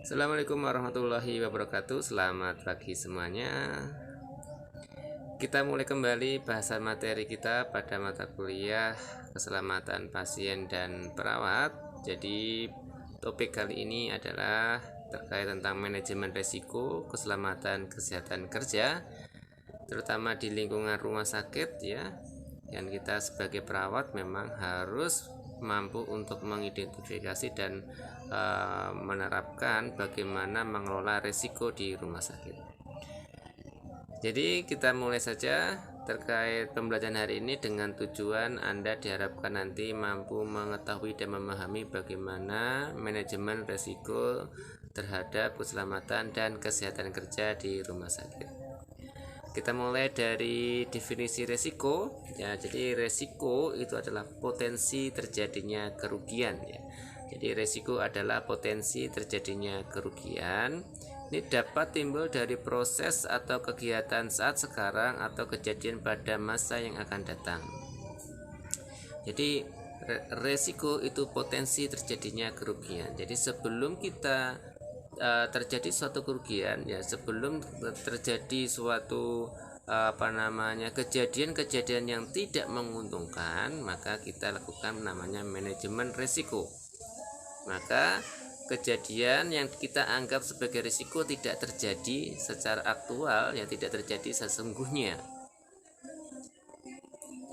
Assalamualaikum warahmatullahi wabarakatuh. Selamat pagi semuanya. Kita mulai kembali bahasan materi kita pada mata kuliah keselamatan pasien dan perawat. Jadi topik kali ini adalah terkait tentang manajemen risiko keselamatan kesehatan kerja, terutama di lingkungan rumah sakit ya. Dan kita sebagai perawat memang harus mampu untuk mengidentifikasi dan menerapkan bagaimana mengelola risiko di rumah sakit. Jadi kita mulai saja terkait pembelajaran hari ini dengan tujuan Anda diharapkan nanti mampu mengetahui dan memahami bagaimana manajemen risiko terhadap keselamatan dan kesehatan kerja di rumah sakit. Kita mulai dari definisi risiko ya. Jadi risiko itu adalah potensi terjadinya kerugian ya. Jadi risiko adalah potensi terjadinya kerugian. Ini dapat timbul dari proses atau kegiatan saat sekarang atau kejadian pada masa yang akan datang. Jadi resiko itu potensi terjadinya kerugian. Jadi sebelum kita terjadi suatu kerugian ya, sebelum terjadi suatu kejadian-kejadian yang tidak menguntungkan, maka kita lakukan namanya manajemen risiko. Maka kejadian yang kita anggap sebagai risiko tidak terjadi secara aktual, yang tidak terjadi sesungguhnya.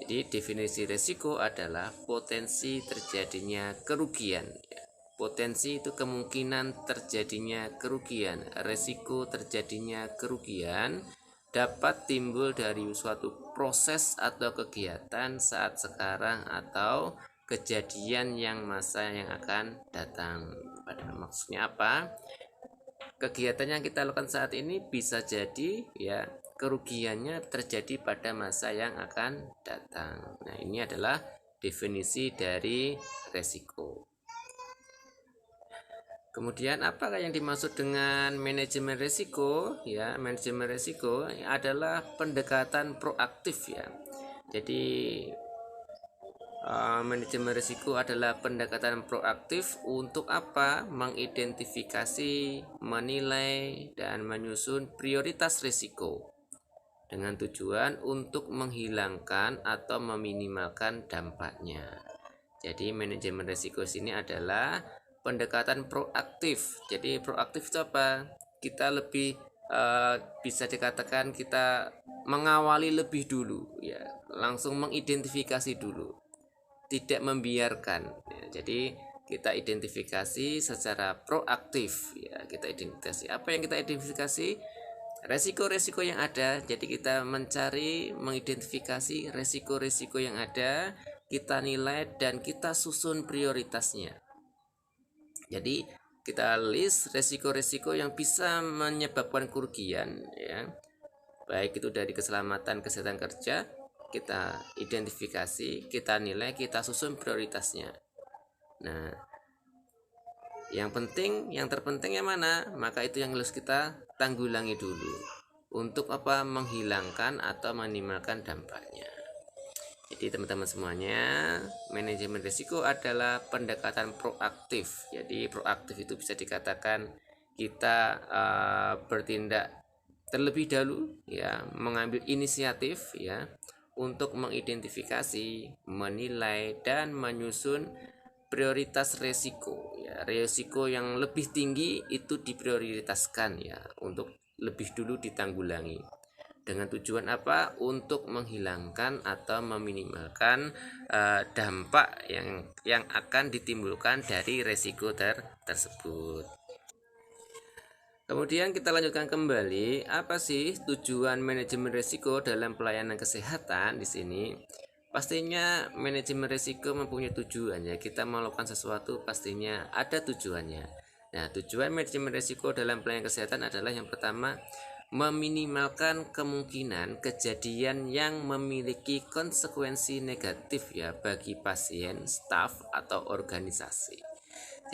Jadi definisi risiko adalah potensi terjadinya kerugian. Potensi itu kemungkinan terjadinya kerugian. Risiko terjadinya kerugian dapat timbul dari suatu proses atau kegiatan saat sekarang atau kejadian yang masa yang akan datang. Maksudnya apa? Kegiatan yang kita lakukan saat ini bisa jadi ya kerugiannya terjadi pada masa yang akan datang. Nah, ini adalah definisi dari resiko. Kemudian apakah yang dimaksud dengan manajemen risiko? Ya, manajemen risiko adalah pendekatan proaktif ya. Jadi manajemen risiko adalah pendekatan proaktif untuk apa? Mengidentifikasi, menilai, dan menyusun prioritas risiko dengan tujuan untuk menghilangkan atau meminimalkan dampaknya. Jadi manajemen risiko sini adalah pendekatan proaktif. Jadi proaktif itu apa? Kita lebih bisa dikatakan kita mengawali lebih dulu ya, langsung mengidentifikasi dulu, tidak membiarkan ya. Jadi kita identifikasi secara proaktif ya. Kita identifikasi apa yang kita identifikasi, resiko-resiko yang ada. Jadi kita mencari, mengidentifikasi resiko-resiko yang ada, kita nilai dan kita susun prioritasnya. Jadi kita list resiko-resiko yang bisa menyebabkan kerugian ya, baik itu dari keselamatan kesehatan kerja, kita identifikasi, kita nilai, kita susun prioritasnya. Nah, yang terpenting yang mana? Maka itu yang harus kita tanggulangi dulu. Untuk apa? Menghilangkan atau minimalkan dampaknya. Jadi teman-teman semuanya, manajemen risiko adalah pendekatan proaktif. Jadi proaktif itu bisa dikatakan kita bertindak terlebih dahulu ya, mengambil inisiatif ya untuk mengidentifikasi, menilai dan menyusun prioritas resiko ya. Resiko yang lebih tinggi itu diprioritaskan ya, untuk lebih dulu ditanggulangi. Dengan tujuan apa? Untuk menghilangkan atau meminimalkan dampak yang akan ditimbulkan dari resiko tersebut. Kemudian kita lanjutkan kembali, apa sih tujuan manajemen risiko dalam pelayanan kesehatan di sini? Pastinya manajemen risiko mempunyai tujuan ya. Kita melakukan sesuatu pastinya ada tujuannya. Nah, tujuan manajemen risiko dalam pelayanan kesehatan adalah yang pertama, meminimalkan kemungkinan kejadian yang memiliki konsekuensi negatif ya bagi pasien, staf atau organisasi.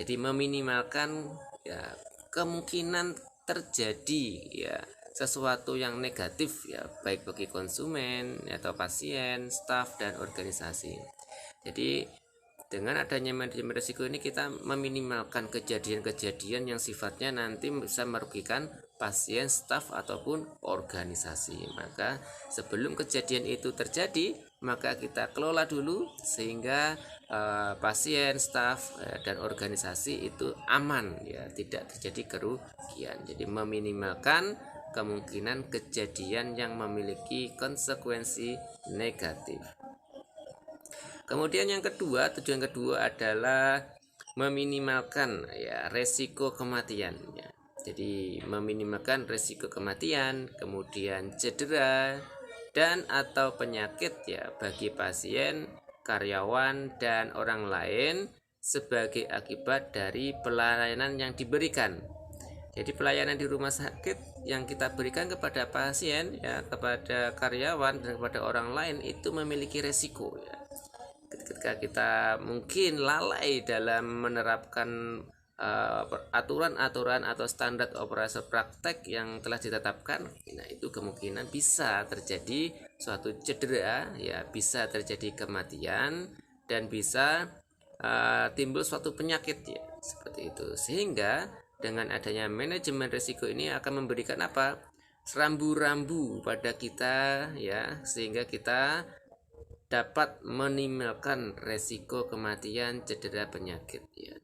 Jadi meminimalkan ya kemungkinan terjadi ya sesuatu yang negatif ya, baik bagi konsumen atau pasien, staf dan organisasi. Jadi Dengan adanya manajemen risiko ini kita meminimalkan kejadian-kejadian yang sifatnya nanti bisa merugikan pasien, staf ataupun organisasi. Maka sebelum kejadian itu terjadi, maka kita kelola dulu sehingga pasien, staf dan organisasi itu aman ya, tidak terjadi kerugian. Jadi meminimalkan kemungkinan kejadian yang memiliki konsekuensi negatif. Kemudian yang kedua, tujuan kedua adalah meminimalkan ya resiko kematian ya. Jadi meminimalkan resiko kematian, kemudian cedera dan atau penyakit ya bagi pasien, karyawan dan orang lain sebagai akibat dari pelayanan yang diberikan. Jadi pelayanan di rumah sakit yang kita berikan kepada pasien ya, kepada karyawan dan kepada orang lain itu memiliki resiko ya. Ketika kita mungkin lalai dalam menerapkan aturan-aturan atau standar operasi praktek yang telah ditetapkan, nah itu kemungkinan bisa terjadi suatu cedera ya, bisa terjadi kematian dan bisa timbul suatu penyakit ya, seperti itu. Sehingga dengan adanya manajemen risiko ini akan memberikan apa? Rambu-rambu pada kita ya, sehingga kita dapat meminimalkan resiko kematian, cedera, penyakit ya.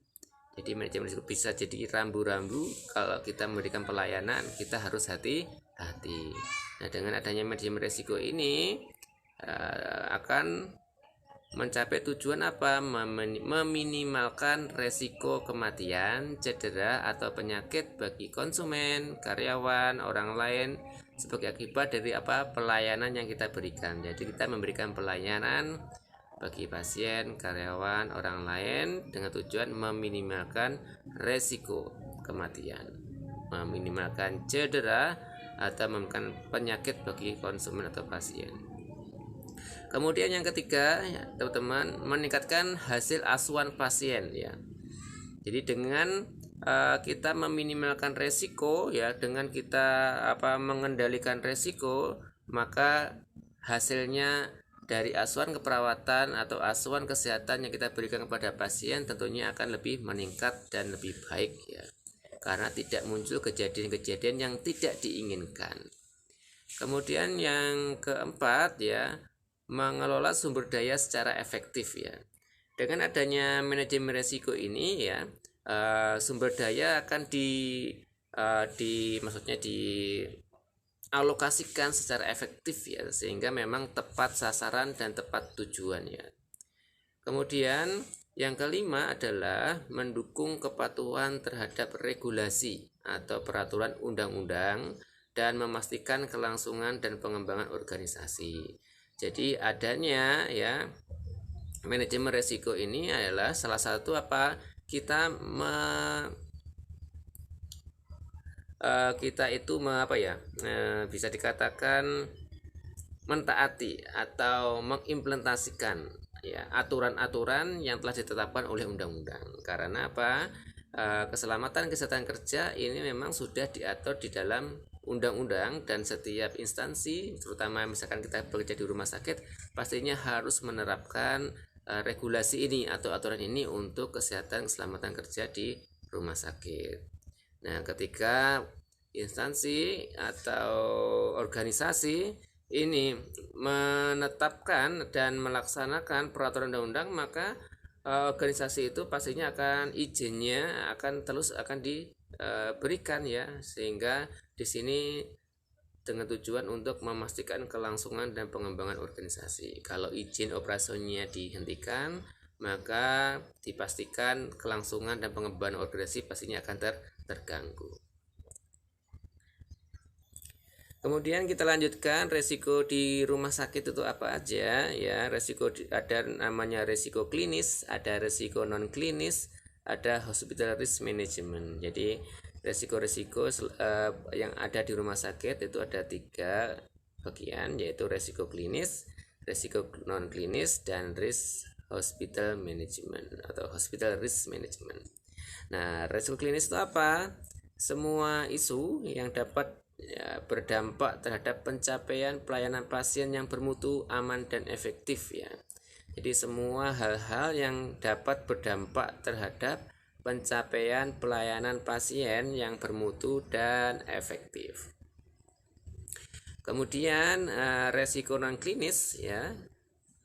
Jadi manajemen risiko bisa jadi rambu-rambu kalau kita memberikan pelayanan, kita harus hati-hati. Nah, dengan adanya manajemen risiko ini akan mencapai tujuan apa? Meminimalkan resiko kematian, cedera atau penyakit bagi konsumen, karyawan, orang lain sebagai akibat dari apa? Pelayanan yang kita berikan. Jadi kita memberikan pelayanan bagi pasien, karyawan, orang lain dengan tujuan meminimalkan resiko kematian, meminimalkan cedera atau meminimalkan penyakit bagi konsumen atau pasien. Kemudian yang ketiga, ya, teman-teman, meningkatkan hasil asuhan pasien ya. Jadi dengan kita meminimalkan resiko ya, dengan kita mengendalikan resiko, maka hasilnya dari asuhan keperawatan atau asuhan kesehatan yang kita berikan kepada pasien tentunya akan lebih meningkat dan lebih baik ya, karena tidak muncul kejadian-kejadian yang tidak diinginkan. Kemudian yang keempat ya, mengelola sumber daya secara efektif ya. Dengan adanya manajemen risiko ini ya, sumber daya akan maksudnya dialokasikan secara efektif ya, sehingga memang tepat sasaran dan tepat tujuan ya. Kemudian yang kelima adalah mendukung kepatuhan terhadap regulasi atau peraturan undang-undang dan memastikan kelangsungan dan pengembangan organisasi. Jadi adanya ya manajemen risiko ini adalah salah satu kita itu bisa dikatakan mentaati atau mengimplementasikan ya aturan-aturan yang telah ditetapkan oleh undang-undang. Karena keselamatan kesehatan kerja ini memang sudah diatur di dalam undang-undang, dan setiap instansi, terutama misalkan kita bekerja di rumah sakit, pastinya harus menerapkan regulasi ini atau aturan ini untuk kesehatan keselamatan kerja di rumah sakit. Nah, ketika instansi atau organisasi ini menetapkan dan melaksanakan peraturan undang-undang, maka organisasi itu pastinya izinnya akan diberikan ya, sehingga di sini dengan tujuan untuk memastikan kelangsungan dan pengembangan organisasi. Kalau izin operasionalnya dihentikan, maka dipastikan kelangsungan dan pengembangan organisasi pastinya akan terganggu. Kemudian kita lanjutkan resiko di rumah sakit itu apa aja ya. Resiko ada namanya resiko klinis, ada resiko non klinis, ada hospital risk management. Jadi resiko-resiko yang ada di rumah sakit itu ada 3 bagian, yaitu resiko klinis, resiko non klinis, dan risk hospital management atau hospital risk management. Nah, resiko klinis itu apa? Semua isu yang dapat berdampak terhadap pencapaian pelayanan pasien yang bermutu, aman, dan efektif ya. Jadi semua hal-hal yang dapat berdampak terhadap pencapaian pelayanan pasien yang bermutu dan efektif. Kemudian resiko non klinis ya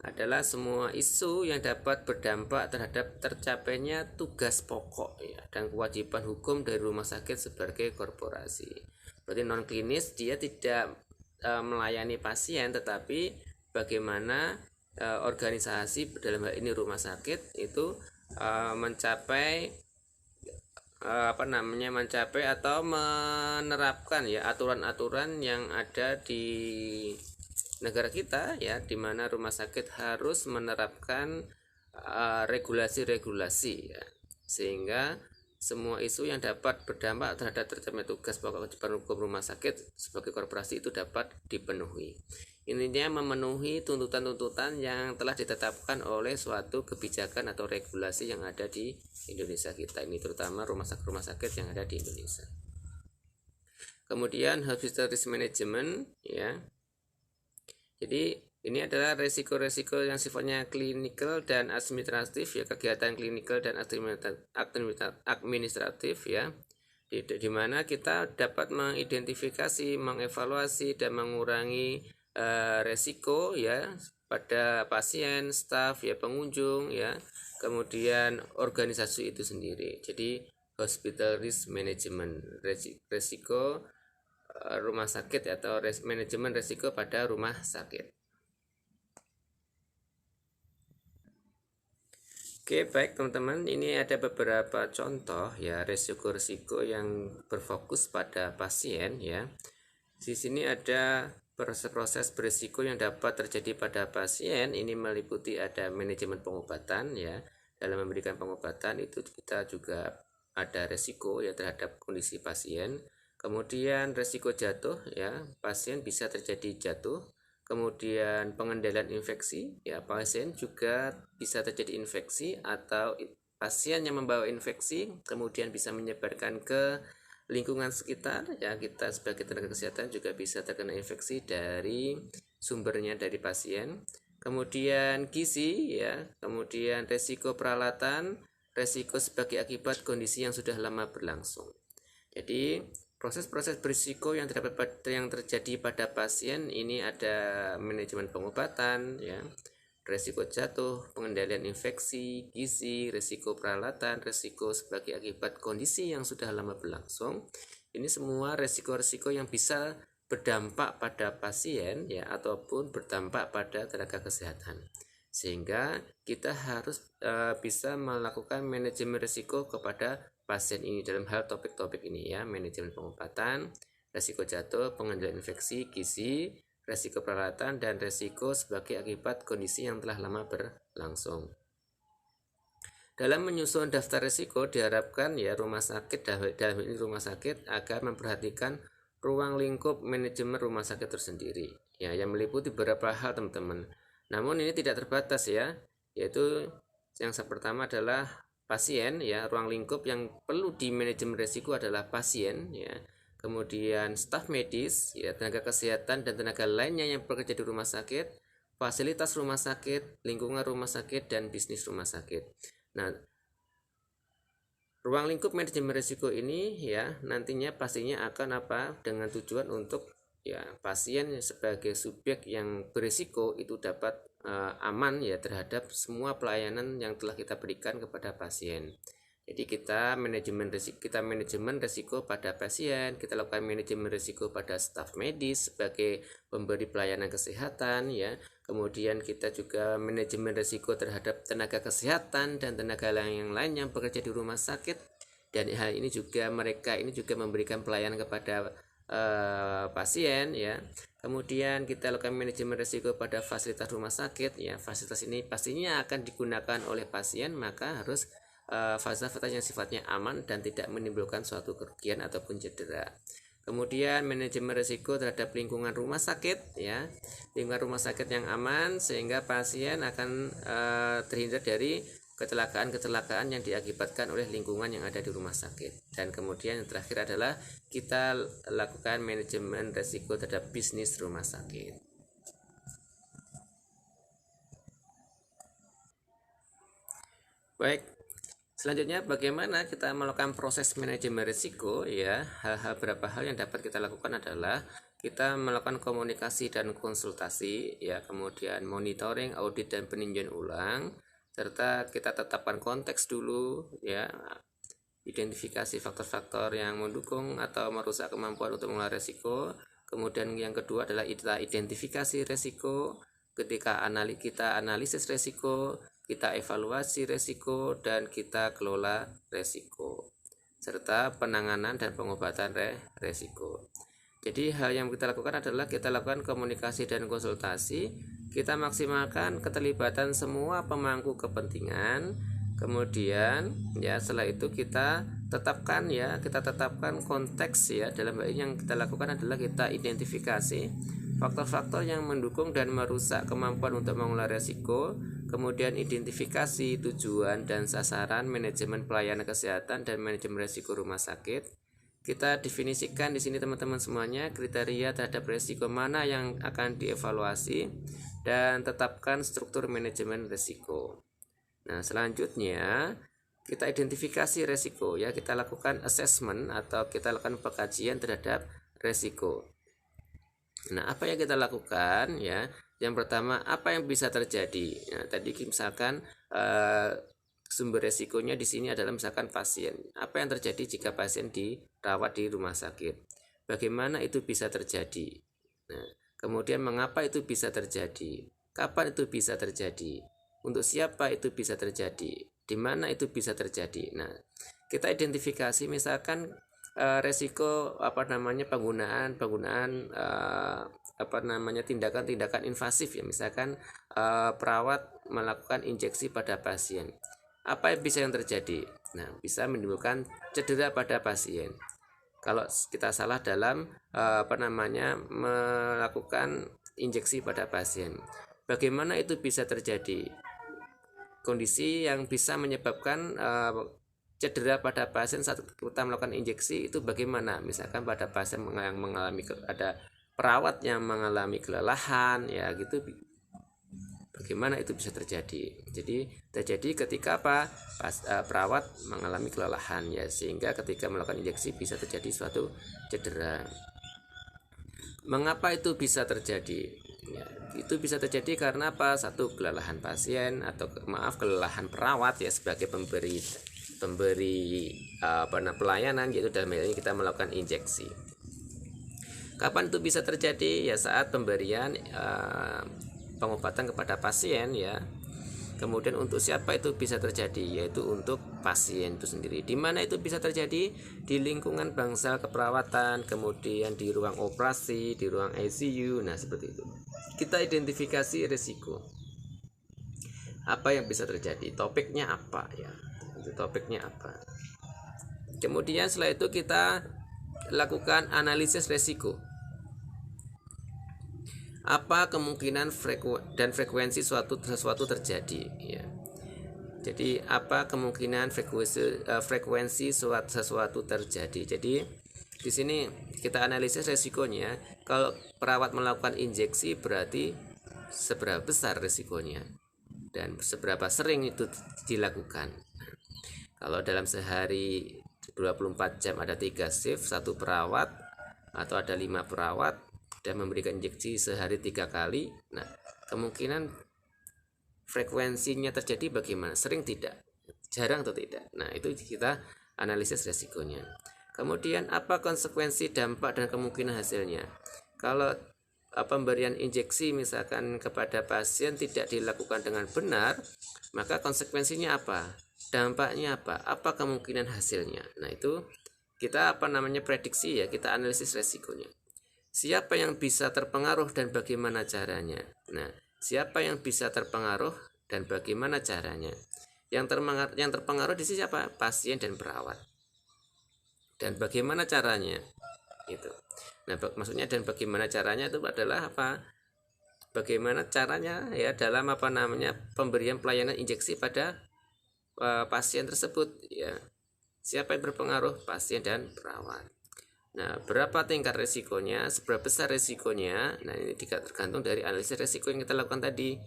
adalah semua isu yang dapat berdampak terhadap tercapainya tugas pokok ya, dan kewajiban hukum dari rumah sakit sebagai korporasi. Berarti non klinis dia tidak melayani pasien, tetapi bagaimana organisasi dalam hal ini rumah sakit itu mencapai mencapai atau menerapkan ya aturan-aturan yang ada di negara kita ya, di mana rumah sakit harus menerapkan regulasi-regulasi ya, sehingga semua isu yang dapat berdampak terhadap tercapainya tugas pokok kewajiban hukum rumah sakit sebagai korporasi itu dapat dipenuhi. Intinya memenuhi tuntutan-tuntutan yang telah ditetapkan oleh suatu kebijakan atau regulasi yang ada di Indonesia kita ini, terutama rumah sakit yang ada di Indonesia. Kemudian hospital risk management ya. Jadi ini adalah resiko-resiko yang sifatnya klinikal dan administratif ya, kegiatan klinikal dan administratif ya, di mana kita dapat mengidentifikasi, mengevaluasi dan mengurangi resiko ya pada pasien, staf ya, pengunjung ya, kemudian organisasi itu sendiri. Jadi hospital risk management, resiko rumah sakit atau manajemen resiko pada rumah sakit. Oke, baik teman-teman, ini ada beberapa contoh ya resiko-resiko yang berfokus pada pasien ya. Di sini ada proses-proses berisiko yang dapat terjadi pada pasien. Ini meliputi ada manajemen pengobatan ya. Dalam memberikan pengobatan itu kita juga ada resiko ya terhadap kondisi pasien. Kemudian resiko jatuh ya, pasien bisa terjadi jatuh. Kemudian pengendalian infeksi ya, pasien juga bisa terjadi infeksi atau pasien yang membawa infeksi kemudian bisa menyebarkan ke lingkungan sekitar ya, kita sebagai tenaga kesehatan juga bisa terkena infeksi dari sumbernya dari pasien. Kemudian gizi ya, kemudian resiko peralatan, resiko sebagai akibat kondisi yang sudah lama berlangsung. Jadi proses-proses berisiko yang terjadi pada pasien ini ada manajemen pengobatan ya, resiko jatuh, pengendalian infeksi, gizi, resiko peralatan, resiko sebagai akibat kondisi yang sudah lama berlangsung. Ini semua resiko-resiko yang bisa berdampak pada pasien ya, ataupun berdampak pada tenaga kesehatan. Sehingga kita harus bisa melakukan manajemen resiko kepada pasien ini dalam hal topik-topik ini ya, manajemen pengobatan, resiko jatuh, pengendalian infeksi, gizi, resiko peralatan, dan resiko sebagai akibat kondisi yang telah lama berlangsung. Dalam menyusun daftar resiko diharapkan ya rumah sakit, dalam ini rumah sakit, agar memperhatikan ruang lingkup manajemen rumah sakit tersendiri ya, yang meliputi beberapa hal teman-teman. Namun ini tidak terbatas ya, yaitu yang pertama adalah pasien ya, ruang lingkup yang perlu di manajemen resiko adalah pasien ya. Kemudian staf medis, ya, tenaga kesehatan dan tenaga lainnya yang bekerja di rumah sakit, fasilitas rumah sakit, lingkungan rumah sakit, dan bisnis rumah sakit. Nah, ruang lingkup manajemen risiko ini ya nantinya pastinya akan dengan tujuan untuk ya pasien sebagai subjek yang berisiko itu dapat aman ya terhadap semua pelayanan yang telah kita berikan kepada pasien. Jadi kita manajemen risiko pada pasien, kita lakukan manajemen risiko pada staf medis sebagai pemberi pelayanan kesehatan ya. Kemudian kita juga manajemen risiko terhadap tenaga kesehatan dan tenaga yang lain yang bekerja di rumah sakit. Dan hal ini juga mereka ini juga memberikan pelayanan kepada pasien ya. Kemudian kita lakukan manajemen risiko pada fasilitas rumah sakit ya. Fasilitas ini pastinya akan digunakan oleh pasien, maka harus fasilitas yang sifatnya aman dan tidak menimbulkan suatu kerugian ataupun cedera. Kemudian manajemen risiko terhadap lingkungan rumah sakit ya, lingkungan rumah sakit yang aman sehingga pasien akan terhindar dari kecelakaan-kecelakaan yang diakibatkan oleh lingkungan yang ada di rumah sakit. Dan kemudian yang terakhir adalah kita lakukan manajemen risiko terhadap bisnis rumah sakit. Baik, selanjutnya bagaimana kita melakukan proses manajemen risiko ya. Beberapa hal yang dapat kita lakukan adalah kita melakukan komunikasi dan konsultasi ya, kemudian monitoring, audit dan peninjauan ulang, serta kita tetapkan konteks dulu ya, identifikasi faktor-faktor yang mendukung atau merusak kemampuan untuk mengelola risiko. Kemudian yang kedua adalah kita identifikasi risiko, ketika kita analisis risiko, kita evaluasi risiko, dan kita kelola risiko, serta penanganan dan pengobatan risiko. Jadi hal yang kita lakukan adalah kita lakukan komunikasi dan konsultasi, kita maksimalkan keterlibatan semua pemangku kepentingan, kemudian ya setelah itu kita tetapkan konteks ya. Dalam hal ini yang kita lakukan adalah kita identifikasi faktor-faktor yang mendukung dan merusak kemampuan untuk mengelola risiko, kemudian identifikasi tujuan dan sasaran manajemen pelayanan kesehatan dan manajemen risiko rumah sakit. Kita definisikan di sini teman-teman semuanya kriteria terhadap risiko mana yang akan dievaluasi dan tetapkan struktur manajemen risiko. Nah, selanjutnya kita identifikasi risiko ya, kita lakukan assessment atau kita lakukan pengkajian terhadap risiko. Nah, apa yang kita lakukan ya? Yang pertama, apa yang bisa terjadi? Nah, tadi misalkan sumber resikonya di sini adalah misalkan pasien. Apa yang terjadi jika pasien dirawat di rumah sakit? Bagaimana itu bisa terjadi? Nah, kemudian mengapa itu bisa terjadi? Kapan itu bisa terjadi? Untuk siapa itu bisa terjadi? Di mana itu bisa terjadi? Nah, kita identifikasi misalkan resiko penggunaan tindakan invasif ya, misalkan perawat melakukan injeksi pada pasien. Apa yang bisa terjadi? Nah, bisa menimbulkan cedera pada pasien kalau kita salah dalam melakukan injeksi pada pasien. Bagaimana itu bisa terjadi? Kondisi yang bisa menyebabkan cedera pada pasien saat kita melakukan injeksi itu bagaimana? Misalkan pada pasien yang mengalami, ada perawat yang mengalami kelelahan ya gitu, bagaimana itu bisa terjadi? Jadi terjadi ketika perawat mengalami kelelahan ya, sehingga ketika melakukan injeksi bisa terjadi suatu cedera. Mengapa itu bisa terjadi? Ya, itu bisa terjadi karena apa? Satu, kelelahan pasien atau kelelahan perawat ya sebagai pemberi pelayanan, yaitu dalam hal ini kita melakukan injeksi. Kapan itu bisa terjadi? Ya saat pemberian pengobatan kepada pasien ya. Kemudian untuk siapa itu bisa terjadi? Yaitu untuk pasien itu sendiri. Di mana itu bisa terjadi? Di lingkungan bangsal keperawatan, kemudian di ruang operasi, di ruang ICU. Nah, seperti itu. Kita identifikasi risiko. Apa yang bisa terjadi? Topiknya apa ya? Topiknya apa? Kemudian setelah itu kita lakukan analisis risiko. Apa kemungkinan frekuensi sesuatu terjadi ya. Jadi apa kemungkinan frekuensi sesuatu terjadi. Jadi di sini kita analisis risikonya. Kalau perawat melakukan injeksi berarti seberapa besar risikonya dan seberapa sering itu dilakukan. Kalau dalam sehari 24 jam ada 3 shift, satu perawat atau ada 5 perawat dan memberikan injeksi sehari 3 kali. Nah, kemungkinan frekuensinya terjadi bagaimana? Sering tidak? Jarang atau tidak? Nah, itu kita analisis resikonya. Kemudian apa konsekuensi, dampak, dan kemungkinan hasilnya? Kalau pemberian injeksi misalkan kepada pasien tidak dilakukan dengan benar, maka konsekuensinya apa? Dampaknya apa? Apa kemungkinan hasilnya? Nah, itu kita prediksi ya, kita analisis resikonya. Siapa yang bisa terpengaruh dan bagaimana caranya? Nah, siapa yang bisa terpengaruh dan bagaimana caranya? Yang terpengaruh di sini siapa? Pasien dan perawat. Dan bagaimana caranya? Itu. Nah, maksudnya dan bagaimana caranya itu adalah apa? Bagaimana caranya ya dalam pemberian pelayanan injeksi pada pasien tersebut ya. Siapa yang berpengaruh? Pasien dan perawat. Nah, berapa tingkat risikonya, seberapa besar risikonya? Nah, ini tergantung dari analisis risiko yang kita lakukan tadi.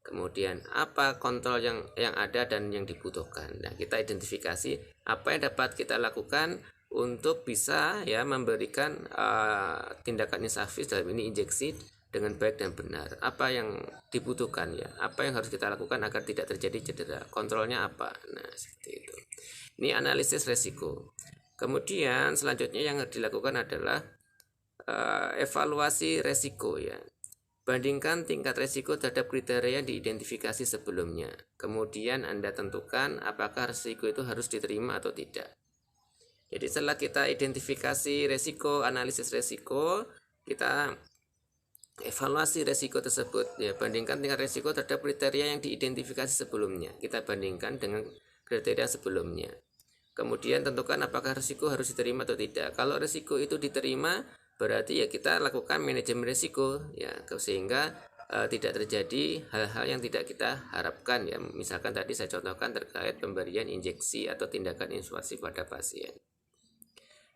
kemudian apa kontrol yang ada dan yang dibutuhkan. Nah, kita identifikasi apa yang dapat kita lakukan untuk bisa ya memberikan tindakan insafis dalam ini injeksi dengan baik dan benar. Apa yang dibutuhkan ya, apa yang harus kita lakukan agar tidak terjadi cedera, kontrolnya apa. Nah, seperti itu. Ini analisis resiko. Kemudian selanjutnya yang dilakukan adalah evaluasi resiko ya. Bandingkan tingkat resiko terhadap kriteria yang diidentifikasi sebelumnya. Kemudian Anda tentukan apakah resiko itu harus diterima atau tidak. Jadi setelah kita identifikasi resiko, analisis resiko, kita evaluasi resiko tersebut ya, bandingkan tingkat resiko terhadap kriteria yang diidentifikasi sebelumnya. Kita bandingkan dengan kriteria sebelumnya. Kemudian tentukan apakah resiko harus diterima atau tidak. Kalau resiko itu diterima, berarti ya kita lakukan manajemen resiko ya, sehingga tidak terjadi hal-hal yang tidak kita harapkan ya. Misalkan tadi saya contohkan terkait pemberian injeksi atau tindakan invasif pada pasien.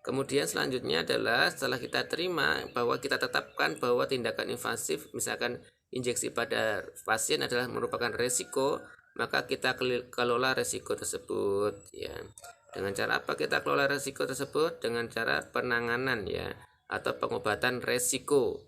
Kemudian selanjutnya adalah setelah kita terima bahwa kita tetapkan bahwa tindakan invasif misalkan injeksi pada pasien adalah merupakan resiko, maka kita kelola resiko tersebut ya. Dengan cara apa kita kelola resiko tersebut? Dengan cara penanganan ya atau pengobatan resiko.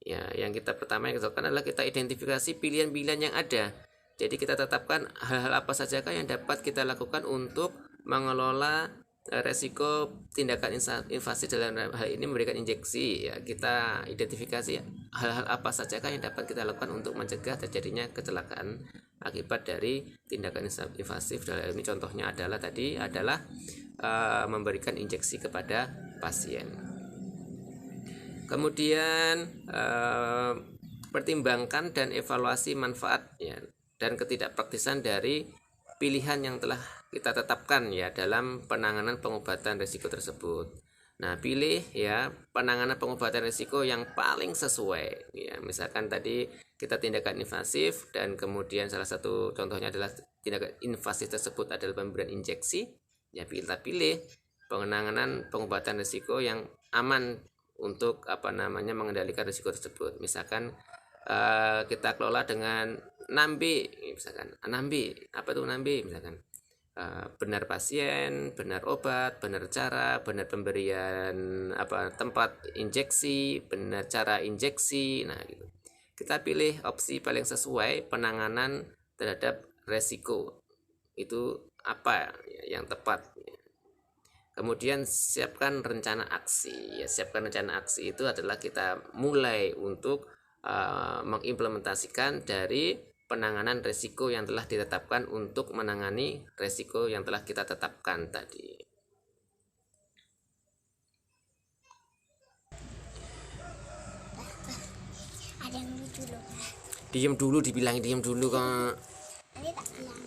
Ya, yang kita pertama yang kita lakukan adalah kita identifikasi pilihan-pilihan yang ada. Jadi kita tetapkan hal-hal apa sajakah yang dapat kita lakukan untuk mengelola resiko tindakan invasif dalam hal ini memberikan injeksi ya. Kita identifikasi hal-hal apa sajakah yang dapat kita lakukan untuk mencegah terjadinya kecelakaan akibat dari tindakan invasif dalam ini. Contohnya adalah memberikan injeksi kepada pasien. Kemudian pertimbangkan dan evaluasi manfaat ya, dan ketidakpraktisan dari pilihan yang telah kita tetapkan ya dalam penanganan pengobatan risiko tersebut. Nah, pilih ya penanganan pengobatan risiko yang paling sesuai ya. Misalkan tadi kita tindakan invasif dan kemudian salah satu contohnya adalah tindakan invasif tersebut adalah pemberian injeksi, ya kita pilih penanganan pengobatan risiko yang aman untuk mengendalikan risiko tersebut. Misalkan kita kelola dengan 6B misalkan. 6B, apa itu 6B misalkan? Benar pasien, benar obat, benar cara, benar pemberian tempat injeksi, benar cara injeksi. Nah, gitu. Kita pilih opsi paling sesuai penanganan terhadap resiko. Itu apa ya, yang tepat. Kemudian siapkan rencana aksi. Ya, siapkan rencana aksi itu adalah kita mulai untuk mengimplementasikan dari penanganan resiko yang telah ditetapkan untuk menangani resiko yang telah kita tetapkan tadi. Ada yang lucu loh. Diam dulu, dibilangin diam dulu kok. Ini tak bilang.